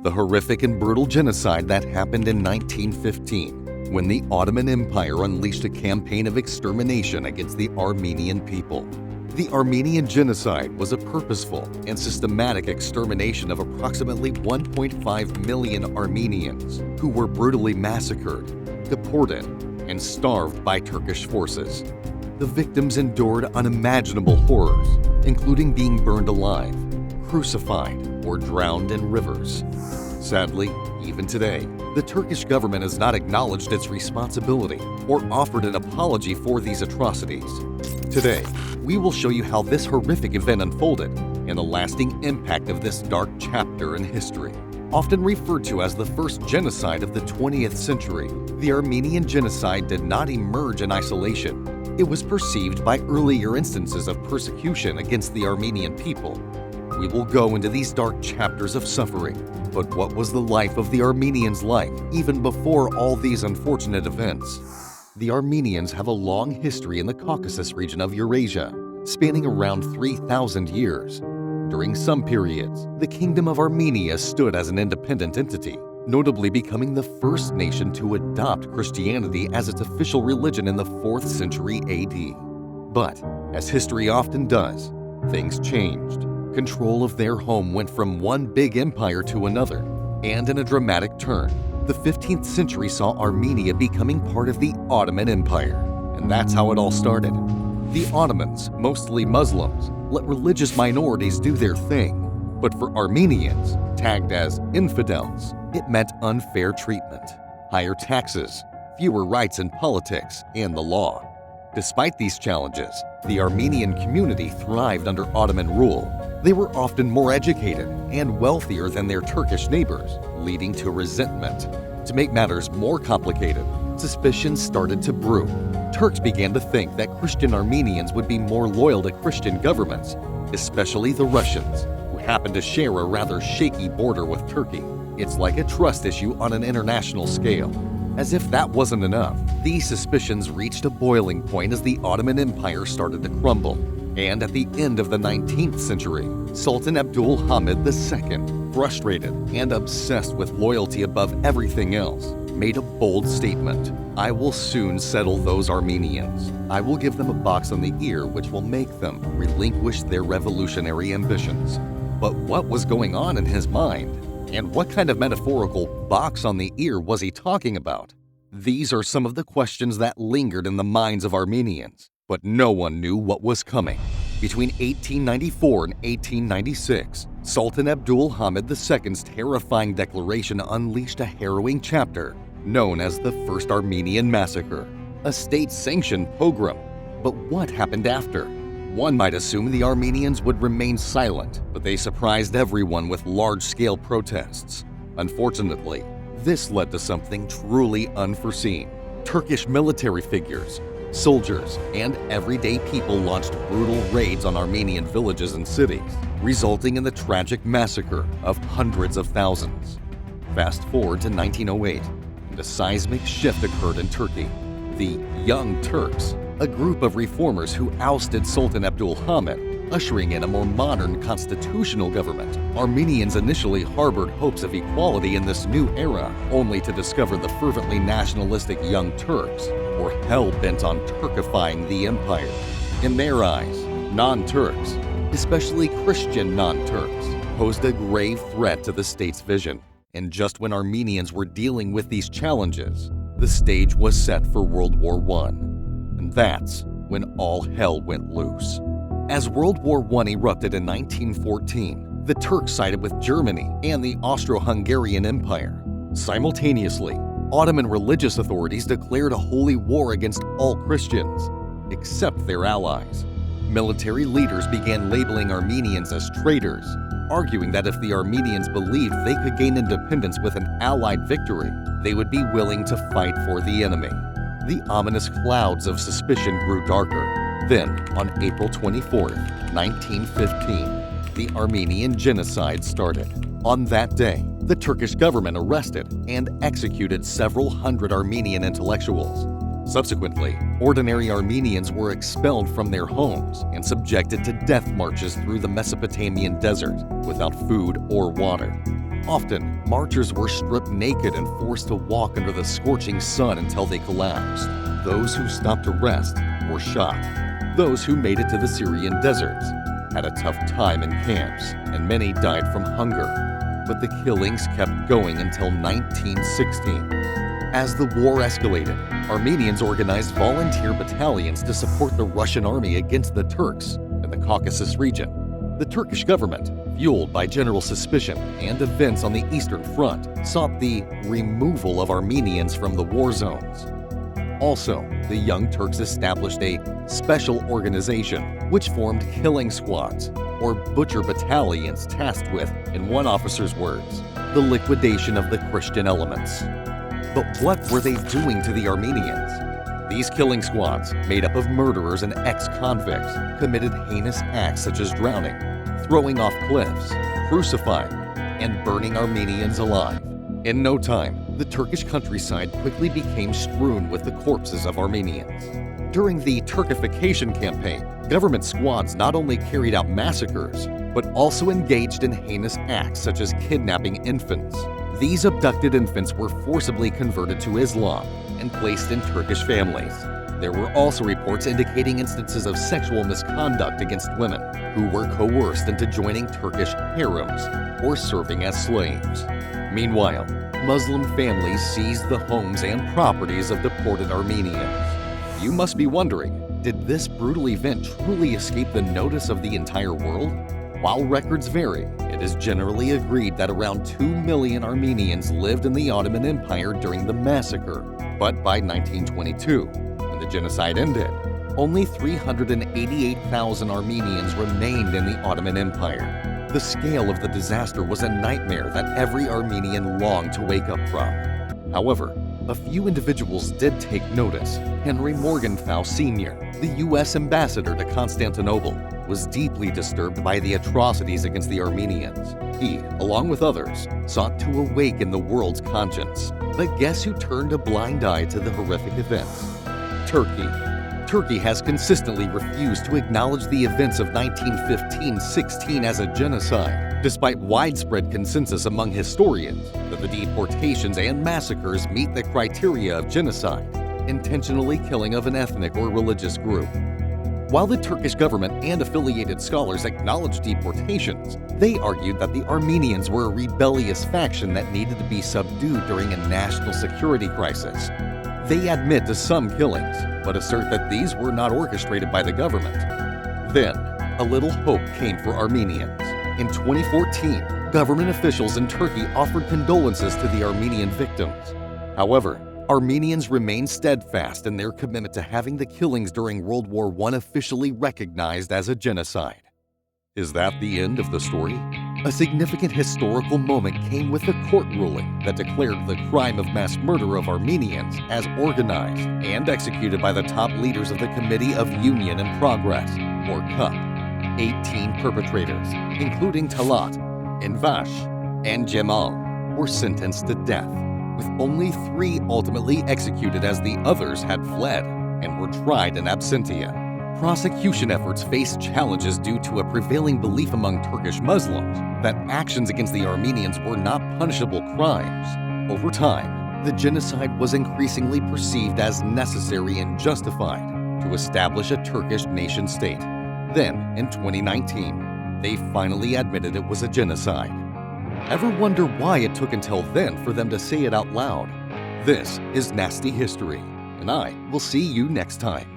the horrific and brutal genocide that happened in 1915 when the Ottoman Empire unleashed a campaign of extermination against the Armenian people. The Armenian Genocide was a purposeful and systematic extermination of approximately 1.5 million Armenians who were brutally massacred, deported, and starved by Turkish forces. The victims endured unimaginable horrors, including being burned alive, crucified, or drowned in rivers. Sadly, even today, the Turkish government has not acknowledged its responsibility or offered an apology for these atrocities. Today, we will show you how this horrific event unfolded and the lasting impact of this dark chapter in history. Often referred to as the first genocide of the 20th century, the Armenian Genocide did not emerge in isolation. It was perceived by earlier instances of persecution against the Armenian people. We will go into these dark chapters of suffering, but what was the life of the Armenians like even before all these unfortunate events? The Armenians have a long history in the Caucasus region of Eurasia, spanning around 3,000 years. During some periods, the Kingdom of Armenia stood as an independent entity, notably becoming the first nation to adopt Christianity as its official religion in the 4th century AD. But, as history often does, things changed. Control of their home went from one big empire to another, and in a dramatic turn, the 15th century saw Armenia becoming part of the Ottoman Empire. And that's how it all started. The Ottomans, mostly Muslims, let religious minorities do their thing. But for Armenians, tagged as infidels, it meant unfair treatment, higher taxes, fewer rights in politics and the law. Despite these challenges, the Armenian community thrived under Ottoman rule. They were often more educated and wealthier than their Turkish neighbors, leading to resentment. To make matters more complicated, suspicions started to brew. Turks began to think that Christian Armenians would be more loyal to Christian governments, especially the Russians, who happened to share a rather shaky border with Turkey. It's like a trust issue on an international scale. As if that wasn't enough, these suspicions reached a boiling point as the Ottoman Empire started to crumble. And at the end of the 19th century, Sultan Abdul Hamid II, frustrated and obsessed with loyalty above everything else, made a bold statement. "I will soon settle those Armenians. I will give them a box on the ear which will make them relinquish their revolutionary ambitions." But what was going on in his mind? And what kind of metaphorical box on the ear was he talking about? These are some of the questions that lingered in the minds of Armenians, but no one knew what was coming. Between 1894 and 1896, Sultan Abdul Hamid II's terrifying declaration unleashed a harrowing chapter known as the First Armenian Massacre, a state-sanctioned pogrom. But what happened after? One might assume the Armenians would remain silent, but they surprised everyone with large-scale protests. Unfortunately, this led to something truly unforeseen. Turkish military figures, soldiers, and everyday people launched brutal raids on Armenian villages and cities, resulting in the tragic massacre of hundreds of thousands. Fast forward to 1908, and a seismic shift occurred in Turkey. The Young Turks, a group of reformers who ousted Sultan Abdul Hamid, ushering in a more modern constitutional government. Armenians initially harbored hopes of equality in this new era, only to discover the fervently nationalistic Young Turks were hell-bent on Turkifying the empire. In their eyes, non-Turks, especially Christian non-Turks, posed a grave threat to the state's vision. And just when Armenians were dealing with these challenges, the stage was set for World War I. And that's when all hell went loose. As World War I erupted in 1914, the Turks sided with Germany and the Austro-Hungarian Empire. Simultaneously, Ottoman religious authorities declared a holy war against all Christians, except their allies. Military leaders began labeling Armenians as traitors, arguing that if the Armenians believed they could gain independence with an Allied victory, they would be willing to fight for the enemy. The ominous clouds of suspicion grew darker. Then, on April 24, 1915, the Armenian Genocide started. On that day, the Turkish government arrested and executed several hundred Armenian intellectuals. Subsequently, ordinary Armenians were expelled from their homes and subjected to death marches through the Mesopotamian desert without food or water. Often, marchers were stripped naked and forced to walk under the scorching sun until they collapsed. Those who stopped to rest were shot. Those who made it to the Syrian deserts had a tough time in camps, and many died from hunger. But the killings kept going until 1916. As the war escalated, Armenians organized volunteer battalions to support the Russian army against the Turks in the Caucasus region. The Turkish government, fueled by general suspicion and events on the Eastern Front, sought the removal of Armenians from the war zones. Also, the Young Turks established a special organization which formed killing squads, or butcher battalions tasked with, in one officer's words, the liquidation of the Christian elements. But what were they doing to the Armenians? These killing squads, made up of murderers and ex-convicts, committed heinous acts such as drowning, throwing off cliffs, crucifying, and burning Armenians alive. In no time, the Turkish countryside quickly became strewn with the corpses of Armenians. During the Turkification campaign, government squads not only carried out massacres, but also engaged in heinous acts such as kidnapping infants. These abducted infants were forcibly converted to Islam and placed in Turkish families. There were also reports indicating instances of sexual misconduct against women who were coerced into joining Turkish harems or serving as slaves. Meanwhile, Muslim families seized the homes and properties of deported Armenians. You must be wondering, did this brutal event truly escape the notice of the entire world? While records vary, it is generally agreed that around 2 million Armenians lived in the Ottoman Empire during the massacre. But by 1922, when the genocide ended, only 388,000 Armenians remained in the Ottoman Empire. The scale of the disaster was a nightmare that every Armenian longed to wake up from. However, a few individuals did take notice. Henry Morgenthau Sr., the U.S. ambassador to Constantinople, was deeply disturbed by the atrocities against the Armenians. He, along with others, sought to awaken the world's conscience. But guess who turned a blind eye to the horrific events? Turkey. Turkey has consistently refused to acknowledge the events of 1915-16 as a genocide, despite widespread consensus among historians that the deportations and massacres meet the criteria of genocide, intentionally killing of an ethnic or religious group. While the Turkish government and affiliated scholars acknowledged deportations, they argued that the Armenians were a rebellious faction that needed to be subdued during a national security crisis. They admit to some killings, but assert that these were not orchestrated by the government. Then, a little hope came for Armenians. In 2014, government officials in Turkey offered condolences to the Armenian victims. However, Armenians remain steadfast in their commitment to having the killings during World War I officially recognized as a genocide. Is that the end of the story? A significant historical moment came with a court ruling that declared the crime of mass murder of Armenians as organized and executed by the top leaders of the Committee of Union and Progress, or CUP. 18 perpetrators, including Talat, Envash, and Cemal, were sentenced to death, with only 3 ultimately executed as the others had fled and were tried in absentia. Prosecution efforts faced challenges due to a prevailing belief among Turkish Muslims that actions against the Armenians were not punishable crimes. Over time, the genocide was increasingly perceived as necessary and justified to establish a Turkish nation-state. Then, in 2019, they finally admitted it was a genocide. Ever wonder why it took until then for them to say it out loud? This is Nasty History, and I will see you next time.